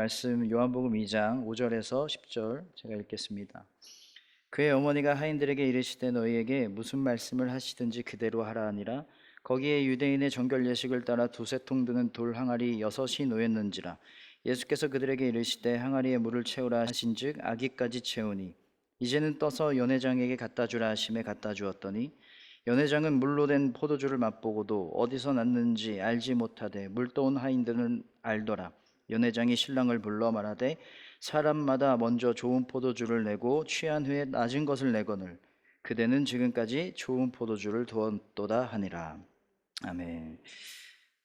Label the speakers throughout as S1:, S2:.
S1: 말씀 요한복음 2장 5절에서 10절 제가 읽겠습니다. 그의 어머니가 하인들에게 이르시되 너희에게 무슨 말씀을 하시든지 그대로 하라 하니라. 거기에 유대인의 정결 예식을 따라 두세 통 드는 돌 항아리 6이 놓였는지라. 예수께서 그들에게 이르시되 항아리에 물을 채우라 하신즉 아기까지 채우니 이제는 떠서 연회장에게 갖다 주라 하심에 갖다 주었더니 연회장은 물로 된 포도주를 맛보고도 어디서 났는지 알지 못하되 물 떠온 하인들은 알더라. 연회장이 신랑을 불러 말하되 사람마다 먼저 좋은 포도주를 내고 취한 후에 낮은 것을 내거늘 그대는 지금까지 좋은 포도주를 두었도다 하니라. 아멘.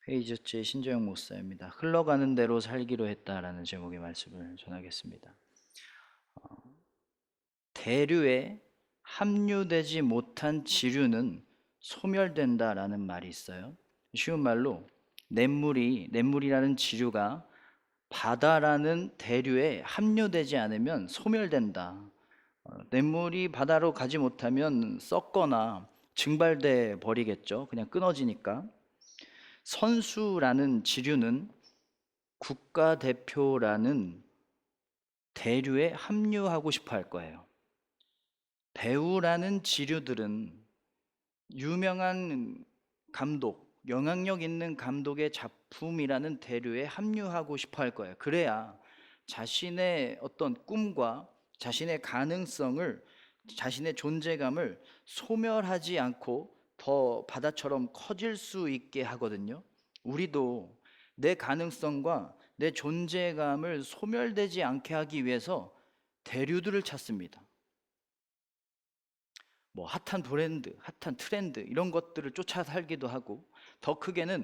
S1: 페이저째 신재영 목사입니다. 흘러가는 대로 살기로 했다라는 제목의 말씀을 전하겠습니다. 대류에 합류되지 못한 지류는 소멸된다라는 말이 있어요. 쉬운 말로 냇물이라는 지류가 바다라는 대류에 합류되지 않으면 소멸된다. 냇물이 바다로 가지 못하면 썩거나 증발돼 버리겠죠. 그냥 끊어지니까. 선수라는 지류는 국가대표라는 대류에 합류하고 싶어 할 거예요. 배우라는 지류들은 유명한 감독, 영향력 있는 감독의 작품이라는 대류에 합류하고 싶어 할 거예요. 그래야 자신의 어떤 꿈과 자신의 가능성을, 자신의 존재감을 소멸하지 않고 더 바다처럼 커질 수 있게 하거든요. 우리도 내 가능성과 내 존재감을 소멸되지 않게 하기 위해서 대류들을 찾습니다. 핫한 브랜드, 핫한 트렌드 이런 것들을 쫓아 살기도 하고, 더 크게는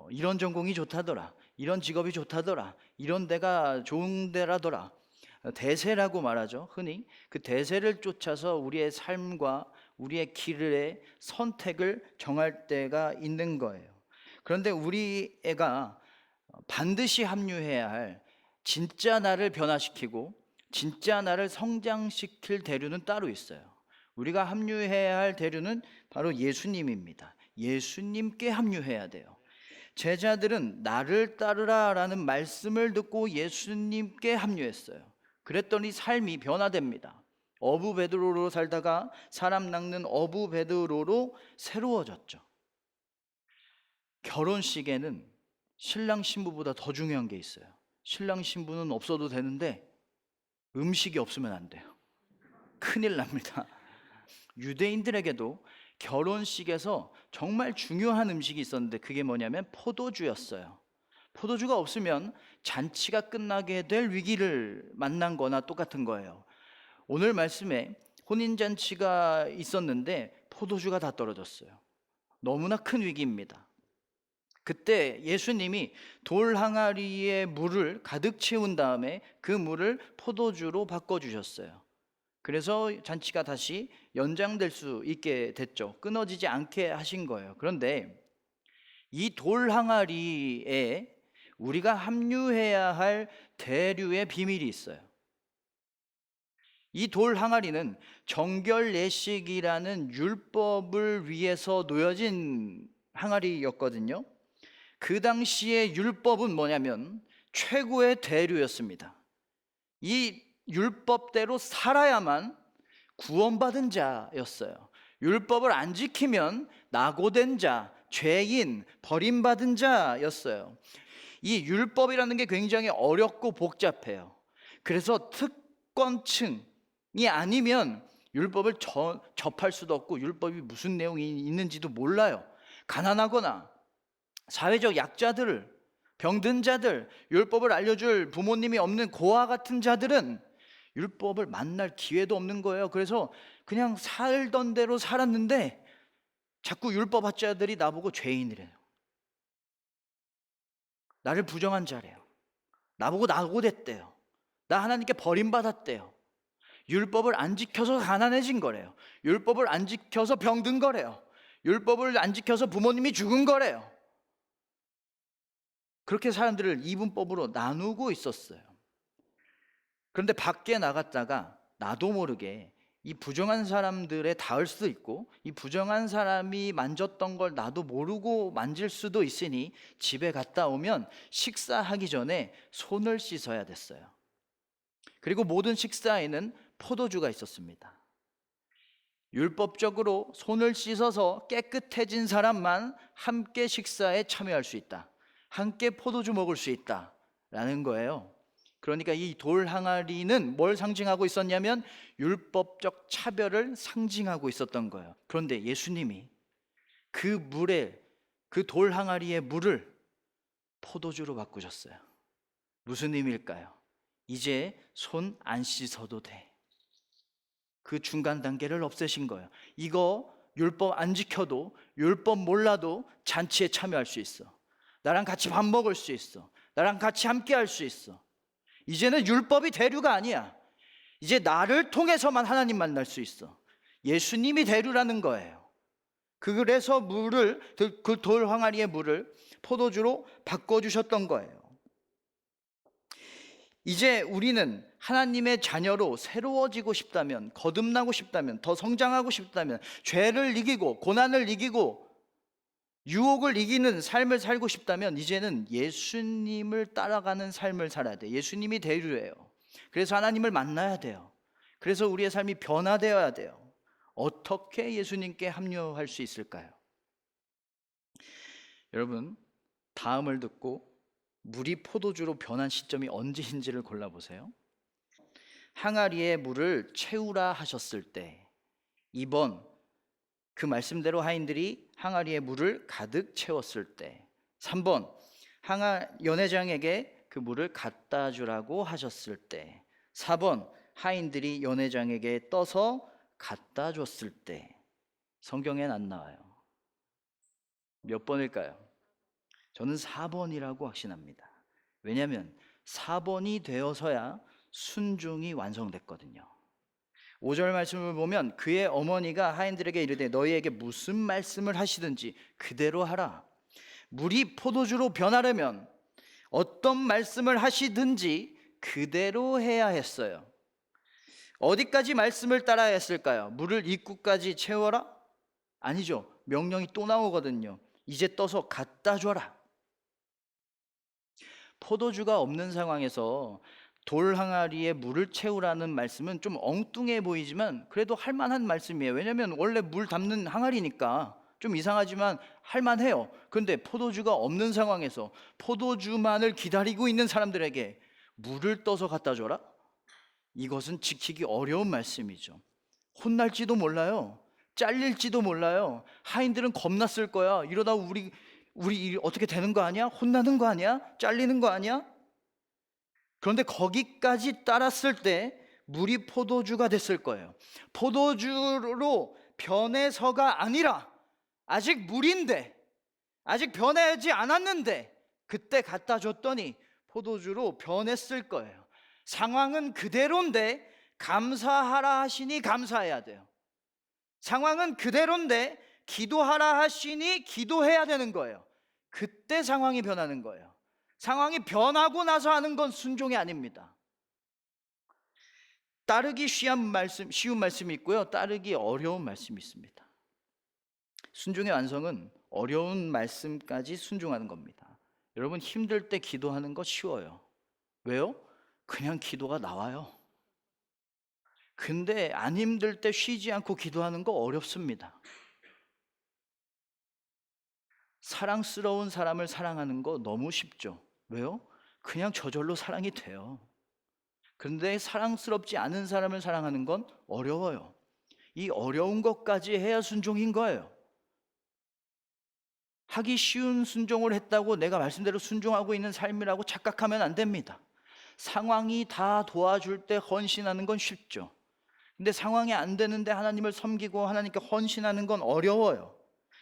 S1: 이런 전공이 좋다더라, 이런 직업이 좋다더라, 이런 데가 좋은 데라더라. 대세라고 말하죠. 흔히 그 대세를 쫓아서 우리의 삶과 우리의 길의 선택을 정할 때가 있는 거예요. 그런데 우리 애가 반드시 합류해야 할, 진짜 나를 변화시키고 진짜 나를 성장시킬 대류는 따로 있어요. 우리가 합류해야 할 대류는 바로 예수님입니다. 예수님께 합류해야 돼요. 제자들은 나를 따르라 라는 말씀을 듣고 예수님께 합류했어요. 그랬더니 삶이 변화됩니다. 어부 베드로로 살다가 사람 낚는 어부 베드로로 새로워졌죠. 결혼식에는 신랑 신부보다 더 중요한 게 있어요. 신랑 신부는 없어도 되는데 음식이 없으면 안 돼요. 큰일 납니다. 유대인들에게도 결혼식에서 정말 중요한 음식이 있었는데 그게 뭐냐면 포도주였어요. 포도주가 없으면 잔치가 끝나게 될 위기를 만난 거나 똑같은 거예요. 오늘 말씀에 혼인잔치가 있었는데 포도주가 다 떨어졌어요. 너무나 큰 위기입니다. 그때 예수님이 돌 항아리에 물을 가득 채운 다음에 그 물을 포도주로 바꿔주셨어요. 그래서 잔치가 다시 연장될 수 있게 됐죠. 끊어지지 않게 하신 거예요. 그런데 이 돌 항아리에 우리가 합류해야 할 대류의 비밀이 있어요. 이 돌 항아리는 정결 예식이라는 율법을 위해서 놓여진 항아리였거든요. 그 당시의 율법은 뭐냐면 최고의 대류였습니다. 이 율법대로 살아야만 구원받은 자였어요. 율법을 안 지키면 낙오된 자, 죄인, 버림받은 자였어요. 이 율법이라는 게 굉장히 어렵고 복잡해요. 그래서 특권층이 아니면 율법을 접할 수도 없고 율법이 무슨 내용이 있는지도 몰라요. 가난하거나 사회적 약자들을, 병든 자들, 율법을 알려줄 부모님이 없는 고아 같은 자들은 율법을 만날 기회도 없는 거예요. 그래서 그냥 살던 대로 살았는데 자꾸 율법학자들이 나보고 죄인이래요. 나를 부정한 자래요. 나보고 낙오됐대요. 나 하나님께 버림받았대요. 율법을 안 지켜서 가난해진 거래요. 율법을 안 지켜서 병든 거래요. 율법을 안 지켜서 부모님이 죽은 거래요. 그렇게 사람들을 이분법으로 나누고 있었어요. 그런데 밖에 나갔다가 나도 모르게 이 부정한 사람들에 닿을 수도 있고, 이 부정한 사람이 만졌던 걸 나도 모르고 만질 수도 있으니 집에 갔다 오면 식사하기 전에 손을 씻어야 됐어요. 그리고 모든 식사에는 포도주가 있었습니다. 율법적으로 손을 씻어서 깨끗해진 사람만 함께 식사에 참여할 수 있다, 함께 포도주 먹을 수 있다라는 거예요. 그러니까 이 돌 항아리는 뭘 상징하고 있었냐면 율법적 차별을 상징하고 있었던 거예요. 그런데 예수님이 그 물에, 그 돌 항아리의 물을 포도주로 바꾸셨어요. 무슨 의미일까요? 이제 손 안 씻어도 돼. 그 중간 단계를 없애신 거예요. 이거 율법 안 지켜도, 율법 몰라도 잔치에 참여할 수 있어. 나랑 같이 밥 먹을 수 있어. 나랑 같이 함께 할 수 있어. 이제는 율법이 대류가 아니야. 이제 나를 통해서만 하나님 만날 수 있어. 예수님이 대류라는 거예요. 그래서 물을, 그 돌 항아리의 물을 포도주로 바꿔주셨던 거예요. 이제 우리는 하나님의 자녀로 새로워지고 싶다면, 거듭나고 싶다면, 더 성장하고 싶다면, 죄를 이기고 고난을 이기고 유혹을 이기는 삶을 살고 싶다면 이제는 예수님을 따라가는 삶을 살아야 돼요. 예수님이 대류예요. 그래서 하나님을 만나야 돼요. 그래서 우리의 삶이 변화되어야 돼요. 어떻게 예수님께 합류할 수 있을까요? 여러분, 다음을 듣고 물이 포도주로 변한 시점이 언제인지를 골라보세요. 항아리에 물을 채우라 하셨을 때, 2번 그 말씀대로 하인들이 항아리에 물을 가득 채웠을 때, 3번 연회장에게 그 물을 갖다 주라고 하셨을 때, 4번 하인들이 연회장에게 떠서 갖다 줬을 때. 성경엔 안 나와요. 몇 번일까요? 저는 4번이라고 확신합니다. 왜냐하면 4번이 되어서야 순종이 완성됐거든요. 5절 말씀을 보면 그의 어머니가 하인들에게 이르되 너희에게 무슨 말씀을 하시든지 그대로 하라. 물이 포도주로 변하려면 어떤 말씀을 하시든지 그대로 해야 했어요. 어디까지 말씀을 따라야 했을까요? 물을 입구까지 채워라? 아니죠. 명령이 또 나오거든요. 이제 떠서 갖다 줘라. 포도주가 없는 상황에서 돌 항아리에 물을 채우라는 말씀은 좀 엉뚱해 보이지만 그래도 할 만한 말씀이에요. 왜냐하면 원래 물 담는 항아리니까 좀 이상하지만 할 만해요. 그런데 포도주가 없는 상황에서 포도주만을 기다리고 있는 사람들에게 물을 떠서 갖다 줘라? 이것은 지키기 어려운 말씀이죠. 혼날지도 몰라요. 잘릴지도 몰라요. 하인들은 겁났을 거야. 이러다 우리 어떻게 되는 거 아니야? 혼나는 거 아니야? 잘리는 거 아니야? 그런데 거기까지 따랐을 때 물이 포도주가 됐을 거예요. 포도주로 변해서가 아니라 아직 물인데, 아직 변하지 않았는데 그때 갖다 줬더니 포도주로 변했을 거예요. 상황은 그대로인데 감사하라 하시니 감사해야 돼요. 상황은 그대로인데 기도하라 하시니 기도해야 되는 거예요. 그때 상황이 변하는 거예요. 상황이 변하고 나서 하는 건 순종이 아닙니다. 따르기 쉬운 말씀이 있고요, 따르기 어려운 말씀이 있습니다. 순종의 완성은 어려운 말씀까지 순종하는 겁니다. 여러분, 힘들 때 기도하는 거 쉬워요. 왜요? 그냥 기도가 나와요. 근데 안 힘들 때 쉬지 않고 기도하는 거 어렵습니다. 사랑스러운 사람을 사랑하는 거 너무 쉽죠. 왜요? 그냥 저절로 사랑이 돼요. 그런데 사랑스럽지 않은 사람을 사랑하는 건 어려워요. 이 어려운 것까지 해야 순종인 거예요. 하기 쉬운 순종을 했다고 내가 말씀대로 순종하고 있는 삶이라고 착각하면 안 됩니다. 상황이 다 도와줄 때 헌신하는 건 쉽죠. 근데 상황이 안 되는데 하나님을 섬기고 하나님께 헌신하는 건 어려워요.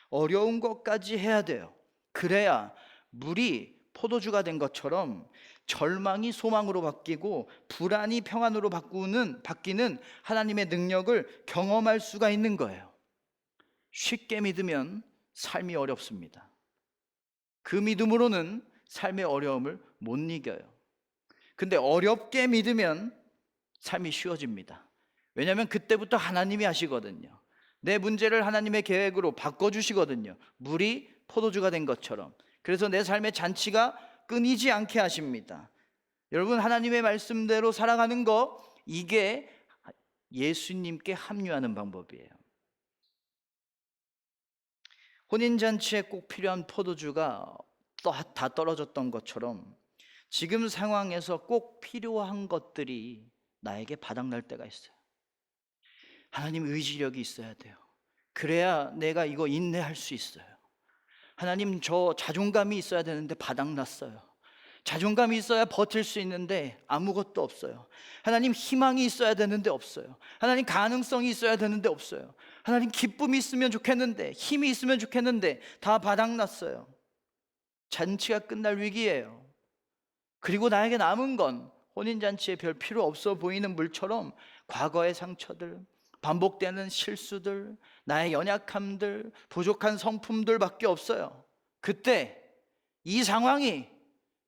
S1: 어려운 것까지 해야 돼요. 그래야 물이 포도주가 된 것처럼 절망이 소망으로 바뀌고 불안이 평안으로 바뀌는 하나님의 능력을 경험할 수가 있는 거예요. 쉽게 믿으면 삶이 어렵습니다. 그 믿음으로는 삶의 어려움을 못 이겨요. 근데 어렵게 믿으면 삶이 쉬워집니다. 왜냐하면 그때부터 하나님이 하시거든요. 내 문제를 하나님의 계획으로 바꿔주시거든요. 물이 포도주가 된 것처럼. 그래서 내 삶의 잔치가 끊이지 않게 하십니다. 여러분, 하나님의 말씀대로 살아가는 거, 이게 예수님께 합류하는 방법이에요. 혼인잔치에 꼭 필요한 포도주가 다 떨어졌던 것처럼 지금 상황에서 꼭 필요한 것들이 나에게 바닥날 때가 있어요. 하나님, 의지력이 있어야 돼요. 그래야 내가 이거 인내할 수 있어요. 하나님, 저 자존감이 있어야 되는데 바닥났어요. 자존감이 있어야 버틸 수 있는데 아무것도 없어요. 하나님, 희망이 있어야 되는데 없어요. 하나님, 가능성이 있어야 되는데 없어요. 하나님, 기쁨이 있으면 좋겠는데, 힘이 있으면 좋겠는데 다 바닥났어요. 잔치가 끝날 위기예요. 그리고 나에게 남은 건 혼인잔치에 별 필요 없어 보이는 물처럼 과거의 상처들, 반복되는 실수들, 나의 연약함들, 부족한 성품들밖에 없어요. 그때 이 상황이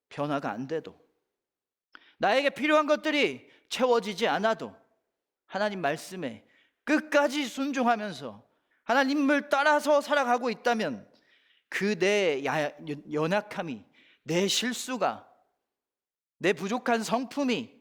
S1: 변화가 안 돼도, 나에게 필요한 것들이 채워지지 않아도 하나님 말씀에 끝까지 순종하면서 하나님을 따라서 살아가고 있다면 그 내 연약함이, 내 실수가, 내 부족한 성품이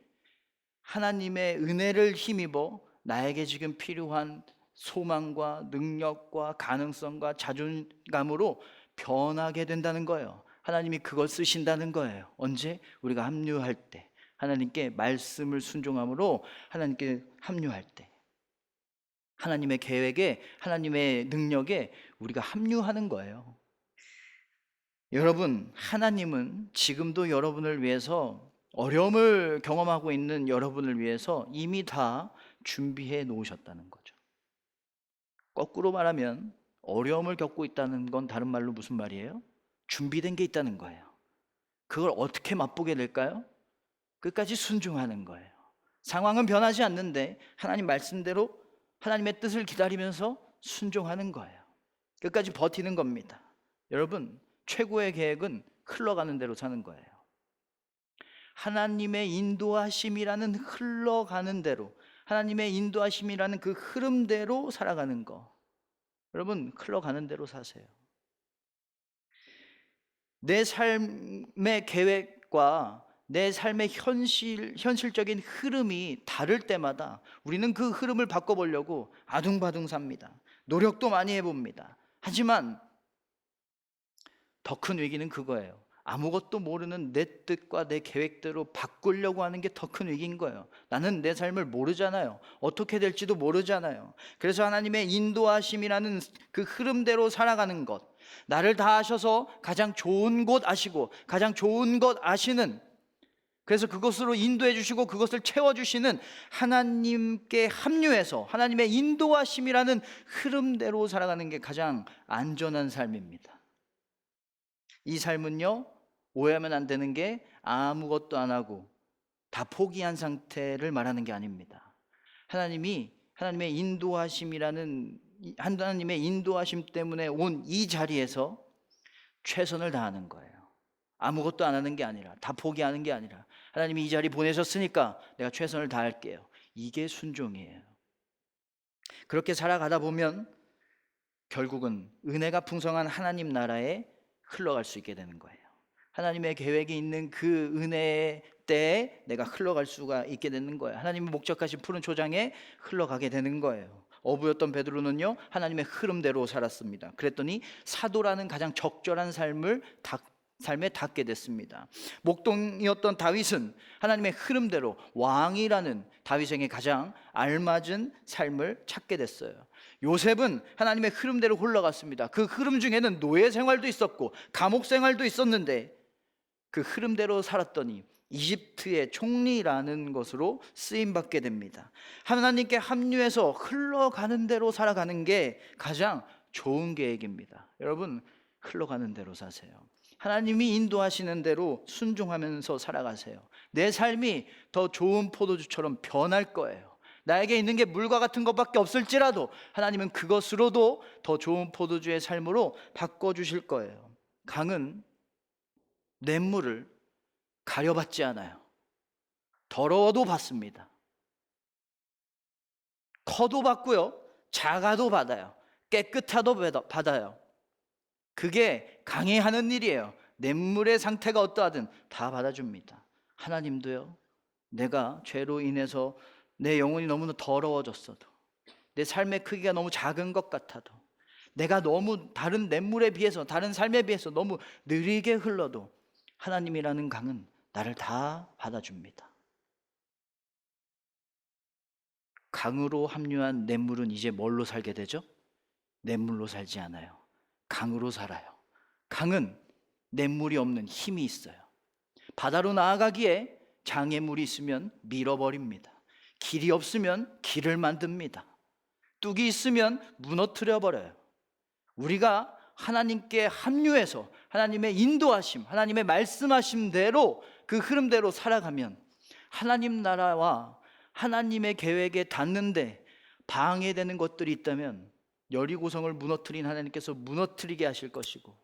S1: 하나님의 은혜를 힘입어 나에게 지금 필요한 소망과 능력과 가능성과 자존감으로 변하게 된다는 거예요. 하나님이 그걸 쓰신다는 거예요. 언제? 우리가 합류할 때, 하나님께 말씀을 순종함으로 하나님께 합류할 때, 하나님의 계획에, 하나님의 능력에 우리가 합류하는 거예요. 여러분, 하나님은 지금도 여러분을 위해서, 어려움을 경험하고 있는 여러분을 위해서 이미 다 준비해 놓으셨다는 거죠. 거꾸로 말하면 어려움을 겪고 있다는 건 다른 말로 무슨 말이에요? 준비된 게 있다는 거예요. 그걸 어떻게 맛보게 될까요? 끝까지 순종하는 거예요. 상황은 변하지 않는데 하나님 말씀대로 하나님의 뜻을 기다리면서 순종하는 거예요. 끝까지 버티는 겁니다. 여러분, 최고의 계획은 흘러가는 대로 사는 거예요. 하나님의 인도하심이라는, 흘러가는 대로, 하나님의 인도하심이라는 그 흐름대로 살아가는 거. 여러분, 흘러가는 대로 사세요. 내 삶의 계획과 내 삶의 현실적인 흐름이 다를 때마다 우리는 그 흐름을 바꿔보려고 아둥바둥 삽니다. 노력도 많이 해봅니다. 하지만 더 큰 위기는 그거예요. 아무것도 모르는 내 뜻과 내 계획대로 바꾸려고 하는 게 더 큰 위기인 거예요. 나는 내 삶을 모르잖아요. 어떻게 될지도 모르잖아요. 그래서 하나님의 인도하심이라는 그 흐름대로 살아가는 것, 나를 다 아셔서 가장 좋은 곳 아시고 가장 좋은 것 아시는, 그래서 그것으로 인도해 주시고 그것을 채워주시는 하나님께 합류해서 하나님의 인도하심이라는 흐름대로 살아가는 게 가장 안전한 삶입니다. 이 삶은요, 오해하면 안 되는 게 아무것도 안 하고 다 포기한 상태를 말하는 게 아닙니다. 하나님의 인도하심이라는, 하나님의 인도하심 때문에 온 이 자리에서 최선을 다하는 거예요. 아무것도 안 하는 게 아니라, 다 포기하는 게 아니라, 하나님이 이 자리 보내셨으니까 내가 최선을 다할게요. 이게 순종이에요. 그렇게 살아가다 보면 결국은 은혜가 풍성한 하나님 나라에 흘러갈 수 있게 되는 거예요. 하나님의 계획이 있는 그 은혜의 때에 내가 흘러갈 수가 있게 되는 거예요. 하나님이 목적하신 푸른 초장에 흘러가게 되는 거예요. 어부였던 베드로는요, 하나님의 흐름대로 살았습니다. 그랬더니 사도라는 가장 적절한 삶에 닿게 됐습니다. 목동이었던 다윗은 하나님의 흐름대로 왕이라는 다윗에게 가장 알맞은 삶을 찾게 됐어요. 요셉은 하나님의 흐름대로 흘러갔습니다. 그 흐름 중에는 노예 생활도 있었고 감옥 생활도 있었는데 그 흐름대로 살았더니 이집트의 총리라는 것으로 쓰임받게 됩니다. 하나님께 합류해서 흘러가는 대로 살아가는 게 가장 좋은 계획입니다. 여러분, 흘러가는 대로 사세요. 하나님이 인도하시는 대로 순종하면서 살아가세요. 내 삶이 더 좋은 포도주처럼 변할 거예요. 나에게 있는 게 물과 같은 것밖에 없을지라도 하나님은 그것으로도 더 좋은 포도주의 삶으로 바꿔주실 거예요. 강은 냇물을 가려받지 않아요. 더러워도 받습니다. 커도 받고요, 작아도 받아요, 깨끗하도 받아요. 그게 강해하는 일이에요. 냇물의 상태가 어떠하든 다 받아줍니다. 하나님도요, 내가 죄로 인해서 내 영혼이 너무나 더러워졌어도, 내 삶의 크기가 너무 작은 것 같아도, 내가 너무 다른 냇물에 비해서, 다른 삶에 비해서 너무 느리게 흘러도 하나님이라는 강은 나를 다 받아줍니다. 강으로 합류한 냇물은 이제 뭘로 살게 되죠? 냇물로 살지 않아요. 강으로 살아요. 강은 냇물이 없는 힘이 있어요. 바다로 나아가기에 장애물이 있으면 밀어버립니다. 길이 없으면 길을 만듭니다. 뚝이 있으면 무너뜨려 버려요. 우리가 하나님께 합류해서 하나님의 인도하심, 하나님의 말씀하심대로 그 흐름대로 살아가면 하나님 나라와 하나님의 계획에 닿는데 방해되는 것들이 있다면 여리고성을 무너뜨린 하나님께서 무너뜨리게 하실 것이고,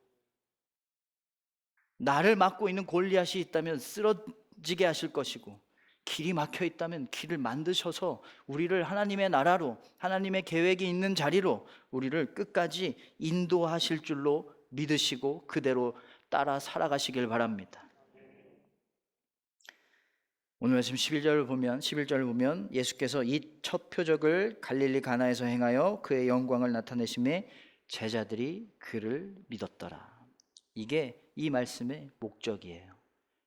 S1: 나를 막고 있는 골리앗이 있다면 쓰러지게 하실 것이고, 길이 막혀 있다면 길을 만드셔서 우리를 하나님의 나라로, 하나님의 계획이 있는 자리로 우리를 끝까지 인도하실 줄로 믿으시고 그대로 따라 살아가시길 바랍니다. 오늘 말씀 11절을 보면 예수께서 이 첫 표적을 갈릴리 가나에서 행하여 그의 영광을 나타내심에 제자들이 그를 믿었더라. 이게 이 말씀의 목적이에요.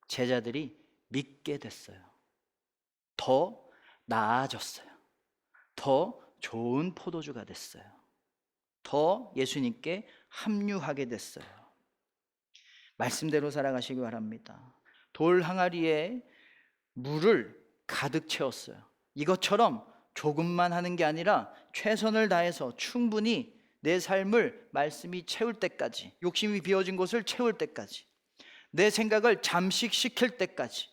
S1: 제자들이 믿게 됐어요. 더 나아졌어요. 더 좋은 포도주가 됐어요. 더 예수님께 합류하게 됐어요. 말씀대로 살아가시기 바랍니다. 돌 항아리에 물을 가득 채웠어요. 이것처럼 조금만 하는 게 아니라 최선을 다해서 충분히 내 삶을 말씀이 채울 때까지, 욕심이 비워진 곳을 채울 때까지, 내 생각을 잠식시킬 때까지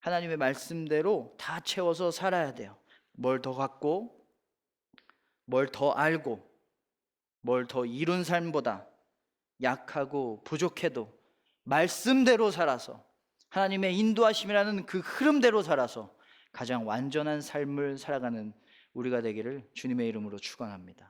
S1: 하나님의 말씀대로 다 채워서 살아야 돼요. 뭘 더 갖고, 뭘 더 알고, 뭘 더 이룬 삶보다 약하고 부족해도 말씀대로 살아서, 하나님의 인도하심이라는 그 흐름대로 살아서 가장 완전한 삶을 살아가는 우리가 되기를 주님의 이름으로 축원합니다.